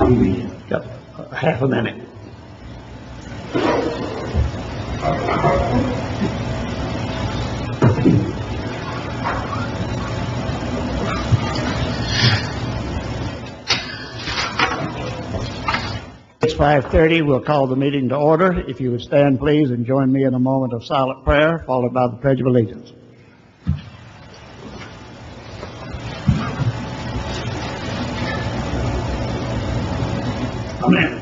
Got half a minute. It's 5:30. We'll call the meeting to order. If you would stand, please, and join me in a moment of silent prayer, followed by the Pledge of Allegiance. Amen.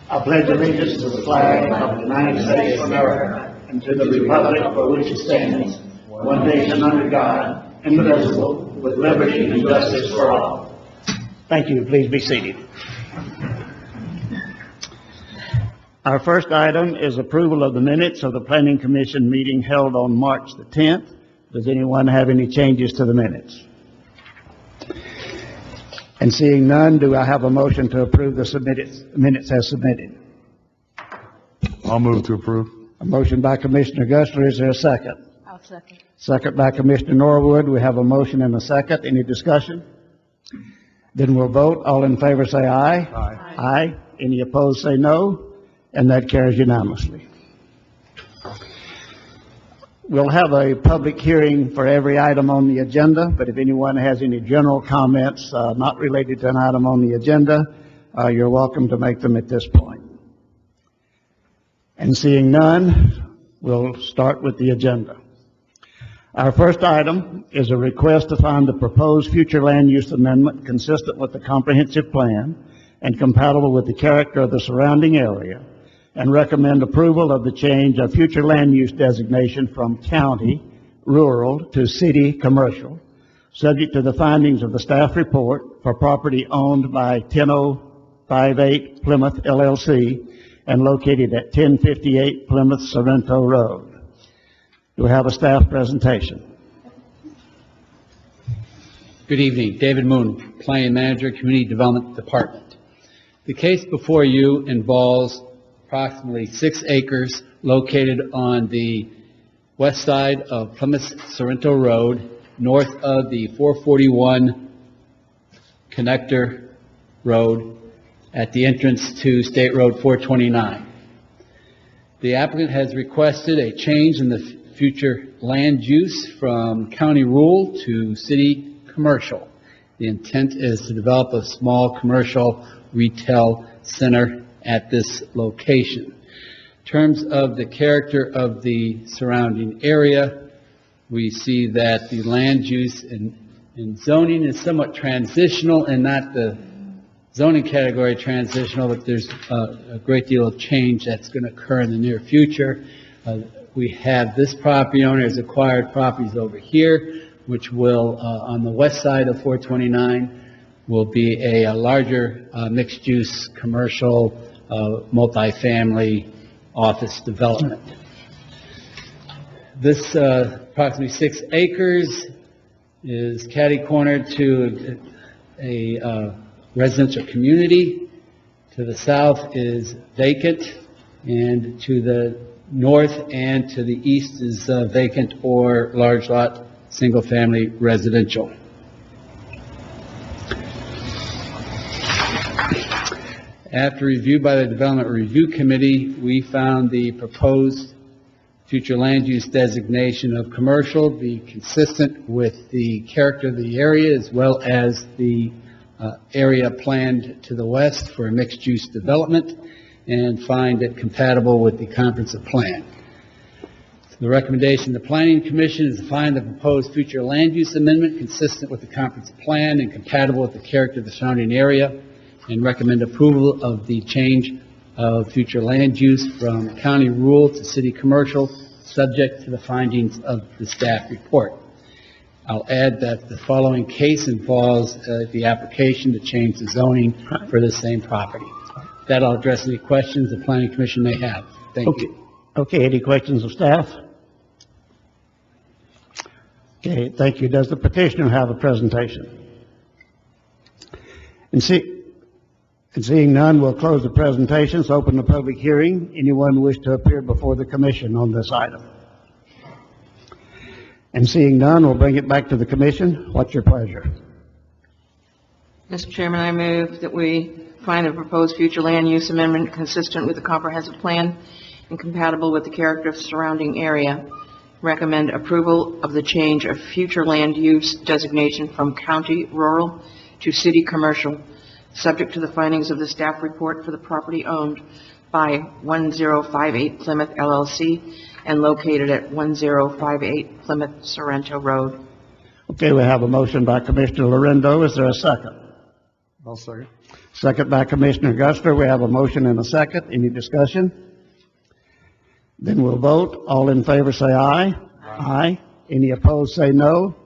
I pledge allegiance to the flag of the United States of America and to the republic for which it stands, one nation under God, indivisible, with liberty and justice for all. Thank you. Please be seated. Our first item is approval of the minutes of the Planning Commission meeting held on March the 10th. Does anyone have any changes to the minutes? And seeing none, do I have a motion to approve the minutes as submitted? I'll move to approve. A motion by Commissioner Gustler. Is there a second? I'll second. Second by Commissioner Norwood. We have a motion and a second. Any discussion? Then we'll vote. All in favor say aye. Aye. Aye. Any opposed say no. And that carries unanimously. We'll have a public hearing for every item on the agenda, but if anyone has any general comments not related to an item on the agenda, you're welcome to make them at this point. And seeing none, we'll start with the agenda. Our first item is a request to find the proposed future land use amendment consistent with the comprehensive plan and compatible with the character of the surrounding area, and recommend approval of the change of future land use designation from county, rural, to city, commercial, subject to the findings of the staff report for property owned by 10058 Plymouth LLC and located at 1058 Plymouth Sorrento Road. Do we have a staff presentation? Good evening. David Moon, Planning Manager, Community Development Department. The case before you involves approximately 6 acres located on the west side of Plymouth Sorrento Road, north of the 441 connector road at the entrance to State Road 429. The applicant has requested a change in the future land use from county rural to city commercial. The intent is to develop a small commercial retail center at this location. In terms of the character of the surrounding area, we see that the land use and zoning is somewhat transitional, and not the zoning category transitional, but there's a great deal of change that's going to occur in the near future. We have this property owner has acquired properties over here, which will, on the west side of 429, will be a larger mixed-use commercial multifamily office development. This approximately 6 acres is catty-cornered to a residential community. To the south is vacant, and to the north and to the east is vacant or large lot single-family residential. After review by the Development Review Committee, we found the proposed future land use designation of commercial be consistent with the character of the area, as well as the area planned to the west for mixed-use development, and find it compatible with the comprehensive plan. The recommendation of the Planning Commission is to find the proposed future land use amendment consistent with the comprehensive plan and compatible with the character of the surrounding area, and recommend approval of the change of future land use from county rural to city commercial, subject to the findings of the staff report. I'll add that the following case involves the application to change the zoning for the same property. That I'll address any questions the Planning Commission may have. Thank you. Okay, any questions of staff? Okay, thank you. Does the petitioner have a presentation? And seeing none, we'll close the presentations, open the public hearing. Anyone wish to appear before the commission on this item? And seeing none, we'll bring it back to the commission. What's your pleasure? Mr. Chairman, I move that we find the proposed future land use amendment consistent with the comprehensive plan and compatible with the character of the surrounding area. Recommend approval of the change of future land use designation from county rural to city commercial, subject to the findings of the staff report for the property owned by 1058 Plymouth LLC and located at 1058 Plymouth Sorrento Road. Okay, we have a motion by Commissioner Lorindo. Is there a second? I'll second. Second by Commissioner Gustler. We have a motion and a second. Any discussion? Then we'll vote. All in favor say aye. Aye. Any opposed say no.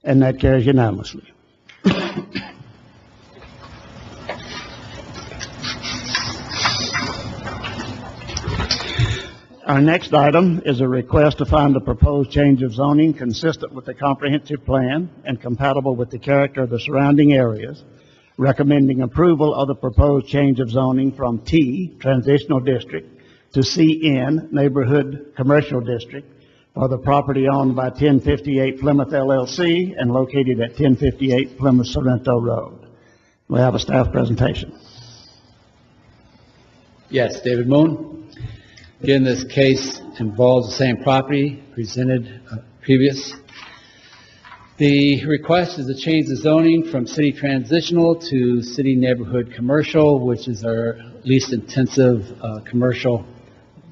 And that carries unanimously. Our next item is a request to find the proposed change of zoning consistent with the comprehensive plan and compatible with the character of the surrounding areas, recommending approval of the proposed change of zoning from T, Transitional District, to CN, Neighborhood Commercial District, for the property owned by 1058 Plymouth LLC and located at 1058 Plymouth Sorrento Road. We have a staff presentation. Yes, David Moon. Again, this case involves the same property presented previous. The request is to change the zoning from city transitional to city neighborhood commercial, which is our least intensive commercial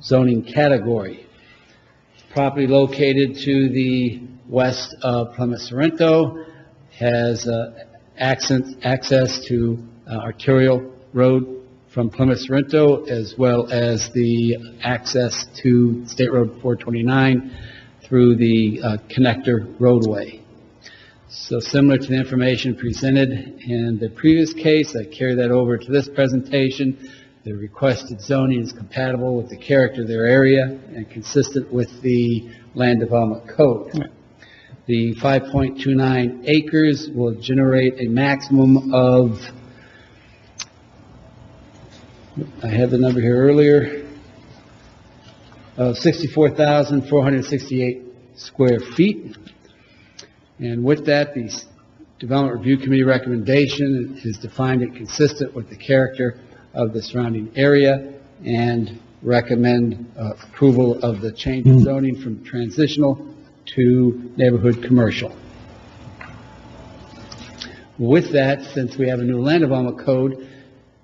zoning category. Property located to the west of Plymouth Sorrento has access to arterial road from Plymouth Sorrento, as well as the access to State Road 429 through the connector roadway. So similar to the information presented in the previous case, I carry that over to this presentation. The requested zoning is compatible with the character of their area and consistent with the Land Development Code. The 5.29 acres will generate a maximum of, I had the number here earlier, of 64,468 square feet. And with that, the Development Review Committee recommendation is to find it consistent with the character of the surrounding area and recommend approval of the change of zoning from transitional to neighborhood commercial. With that, since we have a new land development code,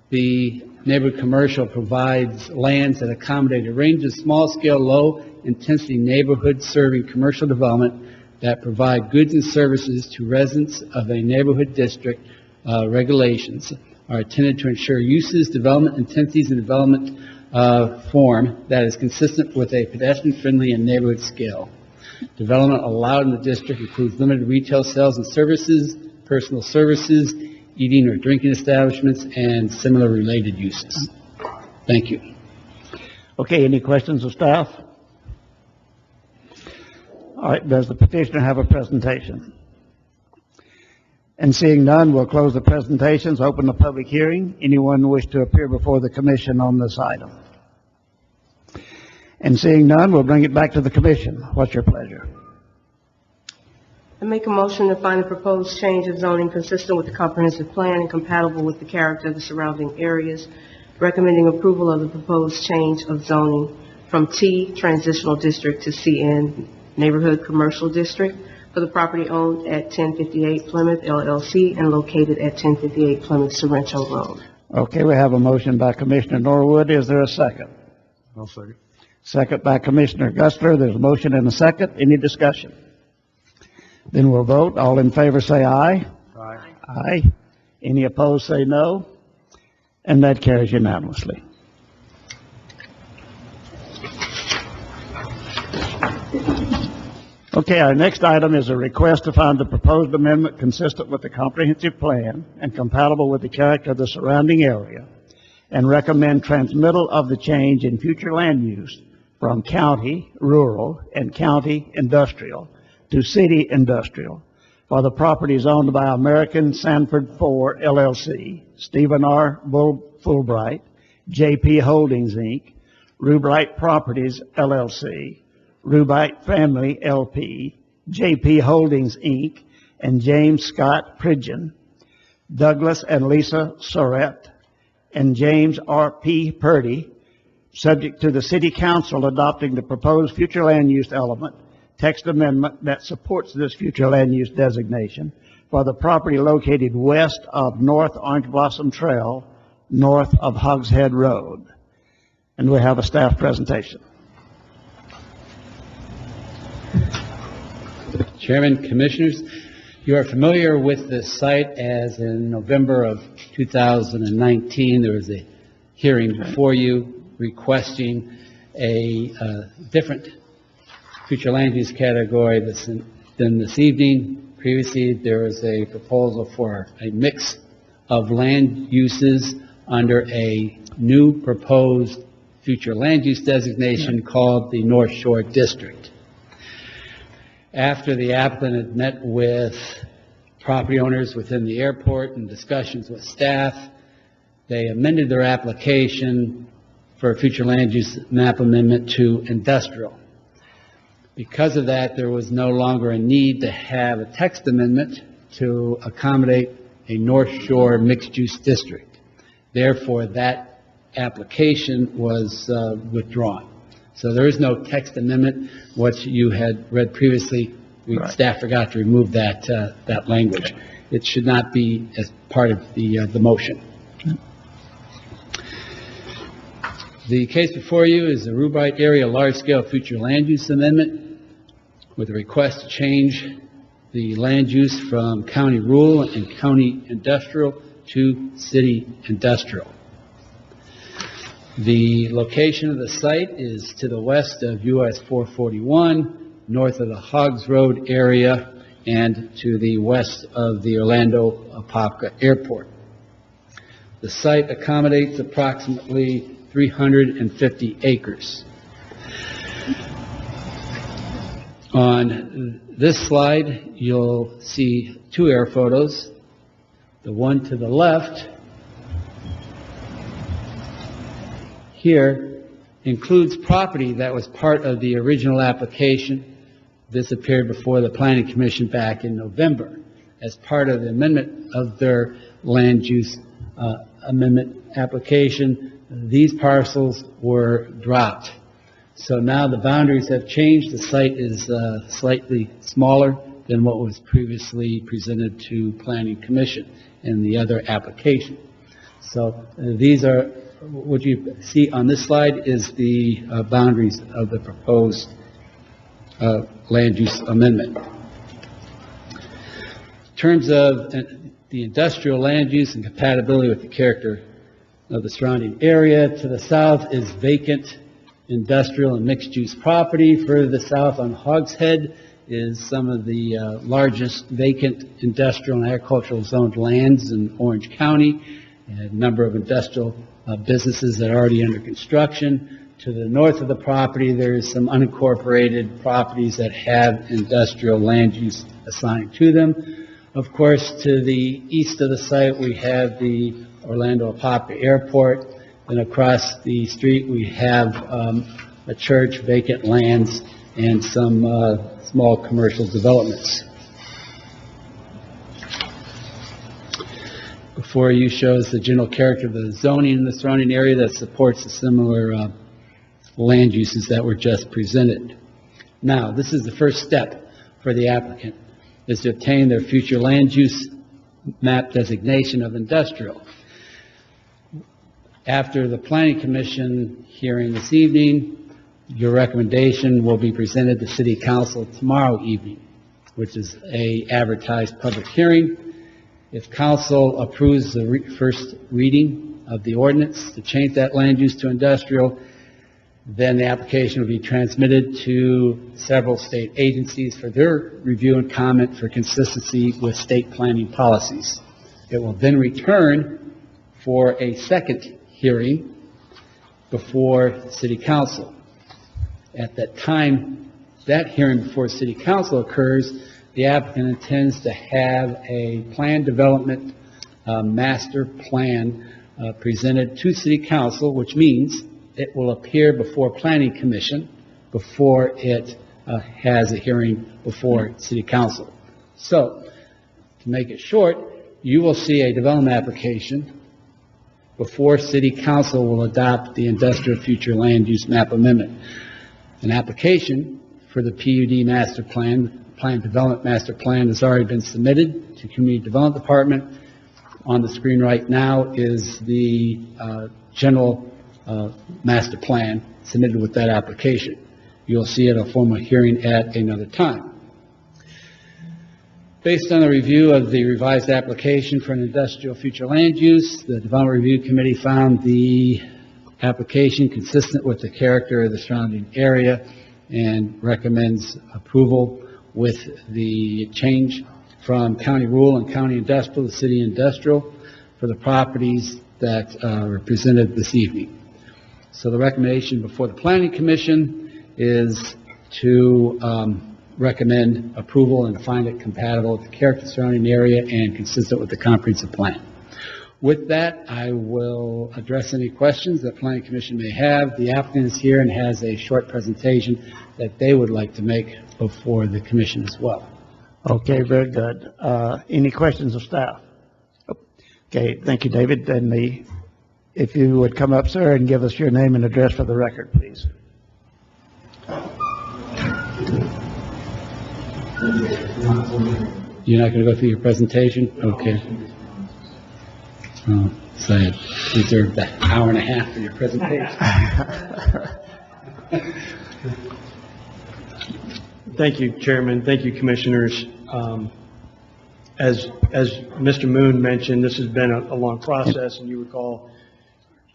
the neighborhood commercial provides lands that accommodate a range of small-scale, low-intensity neighborhood serving commercial development that provide goods and services to residents of a neighborhood district. Regulations are intended to ensure uses, development intensities, and development form that is consistent with a pedestrian-friendly and neighborhood scale. Development allowed in the district includes limited retail sales and services, personal services, eating or drinking establishments, and similar related uses. Thank you. Okay, any questions of staff? All right, does the petitioner have a presentation? And seeing none, we'll close the presentations, open the public hearing. Anyone wish to appear before the commission on this item? And seeing none, we'll bring it back to the commission. What's your pleasure? I make a motion to find the proposed change of zoning consistent with the comprehensive plan and compatible with the character of the surrounding areas, recommending approval of the proposed change of zoning from T, Transitional District, to CN, Neighborhood Commercial District, for the property owned at 1058 Plymouth LLC and located at 1058 Plymouth Sorrento Road. Okay, we have a motion by Commissioner Norwood. Is there a second? I'll second. Second by Commissioner Gustler. There's a motion and a second. Any discussion? Then we'll vote. All in favor say aye. Aye. Aye. Any opposed say no. And that carries unanimously. Okay, our next item is a request to find the proposed amendment consistent with the comprehensive plan and compatible with the character of the surrounding area, and recommend transmittal of the change in future land use from county rural and county industrial to city industrial for the properties owned by American Sanford 4 LLC, Stephen R. Fulbright, JP Holdings Inc., Rubright Properties LLC, Rubright Family LP, JP Holdings Inc., and James Scott Pridgeon. Douglas and Lisa Surratt, and James R.P. Purdy, subject to the City Council adopting the proposed future land use element text amendment that supports this future land use designation for the property located west of North Orange Blossom Trail, north of Hogs Head Road. And we have a staff presentation. Chairman, Commissioners, you are familiar with this site as in November of 2019 there was a hearing before you requesting a different future land use category than this evening. Previously there was a proposal for a mix of land uses under a new proposed future land use designation called the North Shore District. After the applicant had met with property owners within the airport and discussions with staff, they amended their application for a future land use map amendment to industrial. Because of that, there was no longer a need to have a text amendment to accommodate a North Shore mixed-use district. Therefore, that application was withdrawn. So there is no text amendment. What you had read previously, staff forgot to remove that that language. It should not be as part of the motion. The case before you is the Rubite Area Large-Scale Future Land Use Amendment with a request to change the land use from county rural and county industrial to city industrial. The location of the site is to the west of US 441, north of the Hoggs Road area, and to the west of the Orlando Apopka Airport. The site accommodates approximately 350 acres. On this slide, you'll see two air photos. The one to the left here includes property that was part of the original application. This appeared before the Planning Commission back in November. As part of the amendment of their land use amendment application, these parcels were dropped. So now the boundaries have changed. The site is slightly smaller than what was previously presented to Planning Commission in the other application. So these are, what you see on this slide is the boundaries of the proposed land use amendment. In terms of the industrial land use and compatibility with the character of the surrounding area, to the south is vacant industrial and mixed-use property. Further south on Hogs Head is some of the largest vacant industrial and agricultural zoned lands in Orange County, and a number of industrial businesses that are already under construction. To the north of the property, there is some unincorporated properties that have industrial land use assigned to them. Of course, to the east of the site, we have the Orlando Apopka Airport, and across the street, we have a church, vacant lands, and some small commercial developments. Before you shows the general character of the zoning in the surrounding area that supports the similar land uses that were just presented. Now, this is the first step for the applicant, is to obtain their future land use map designation of industrial. After the Planning Commission hearing this evening, your recommendation will be presented to City Council tomorrow evening, which is a advertised public hearing. If Council approves the first reading of the ordinance to change that land use to industrial, then the application will be transmitted to several state agencies for their review and comment for consistency with state planning policies. It will then return for a second hearing before City Council. At that time, that hearing before City Council occurs, the applicant intends to have a plan development master plan presented to City Council, which means it will appear before Planning Commission before it has a hearing before City Council. So, to make it short, you will see a development application before City Council will adopt the Industrial Future Land Use Map Amendment. An application for the PUD Master Plan, Plan Development Master Plan, has already been submitted to Community Development Department. On the screen right now is the general master plan submitted with that application. You'll see it a formal hearing at another time. Based on a review of the revised application for an industrial future land use, the Development Review Committee found the application consistent with the character of the surrounding area and recommends approval with the change from county rural and county industrial to city industrial for the properties that are presented this evening. So the recommendation before the Planning Commission is to recommend approval and find it compatible with the character surrounding area and consistent with the comprehensive plan. With that, I will address any questions that Planning Commission may have. The applicant is here and has a short presentation that they would like to make before the commission as well. Okay, very good. Any questions of staff? Okay, thank you, David. And if you would come up, sir, and give us your name and address for the record, please. You're not going to go through your presentation? Okay. Oh, so I reserved that hour and a half for your presentation. Thank you, Chairman. Thank you, Commissioners. As Mr. Moon mentioned, this has been a long process, and you recall.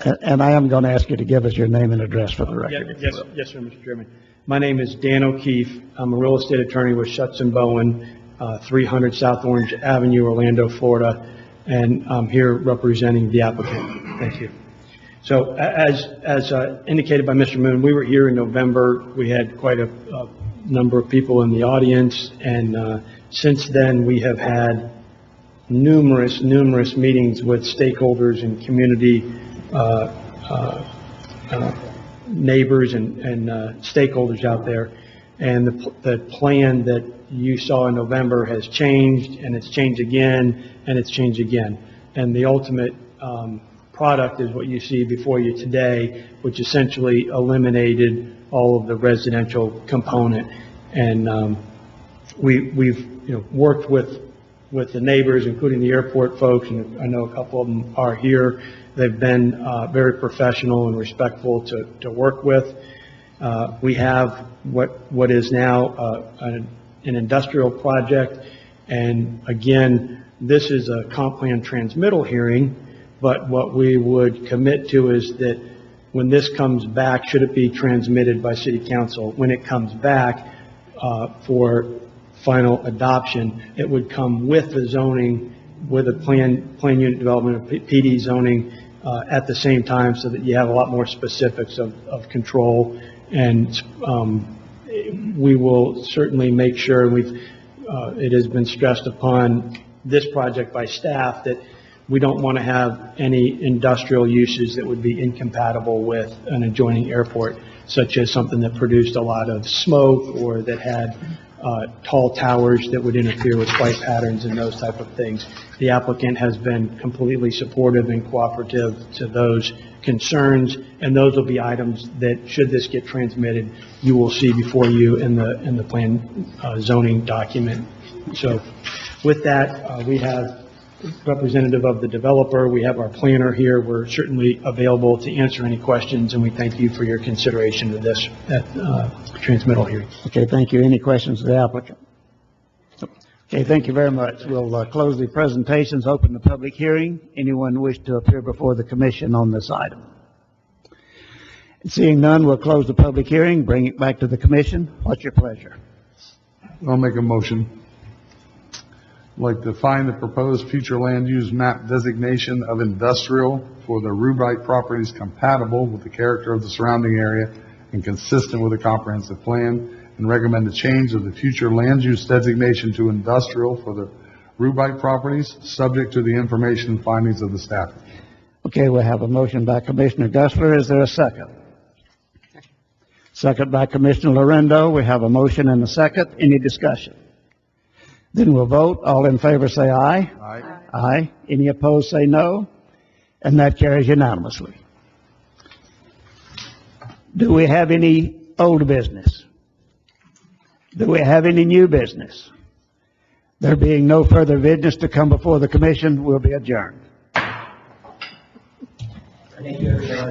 And I am going to ask you to give us your name and address for the record. Yes, sir, Mr. Chairman. My name is Dan O'Keefe. I'm a real estate attorney with Schutz & Bowen, 300 South Orange Avenue, Orlando, Florida, and I'm here representing the applicant. Thank you. So as indicated by Mr. Moon, we were here in November. We had quite a number of people in the audience, and since then we have had numerous meetings with stakeholders and community neighbors and stakeholders out there. And the plan that you saw in November has changed, and it's changed again, and it's changed again. And the ultimate product is what you see before you today, which essentially eliminated all of the residential component. And we've worked with the neighbors, including the airport folks, and I know a couple of them are here. They've been very professional and respectful to work with. We have what is now an industrial project, and again, this is a comp plan transmittal hearing, but what we would commit to is that when this comes back, should it be transmitted by City Council, when it comes back for final adoption, it would come with the zoning, with a plan unit development of PD zoning at the same time, so that you have a lot more specifics of control. And we will certainly make sure, and it has been stressed upon this project by staff, that we don't want to have any industrial uses that would be incompatible with an adjoining airport, such as something that produced a lot of smoke or that had tall towers that would interfere with flight patterns and those type of things. The applicant has been completely supportive and cooperative to those concerns, and those will be items that, should this get transmitted, you will see before you in the plan zoning document. So with that, we have representative of the developer, we have our planner here. We're certainly available to answer any questions, and we thank you for your consideration of this transmittal hearing. Okay, thank you. Any questions of the applicant? Okay, thank you very much. We'll close the presentations, open the public hearing. Anyone wish to appear before the commission on this item? Seeing none, we'll close the public hearing, bring it back to the commission. What's your pleasure? I'll make a motion. I'd like to find the proposed future land use map designation of industrial for the Rubite properties compatible with the character of the surrounding area and consistent with the comprehensive plan, and recommend a change of the future land use designation to industrial for the Rubite properties, subject to the information and findings of the staff. Okay, we have a motion by Commissioner Gessler. Is there a second? Second by Commissioner Lorendo. We have a motion and a second. Any discussion? Then we'll vote. All in favor say aye. Aye. Aye. Any opposed, say no. And that carries unanimously. Do we have any old business? Do we have any new business? There being no further business to come before the commission, we'll be adjourned.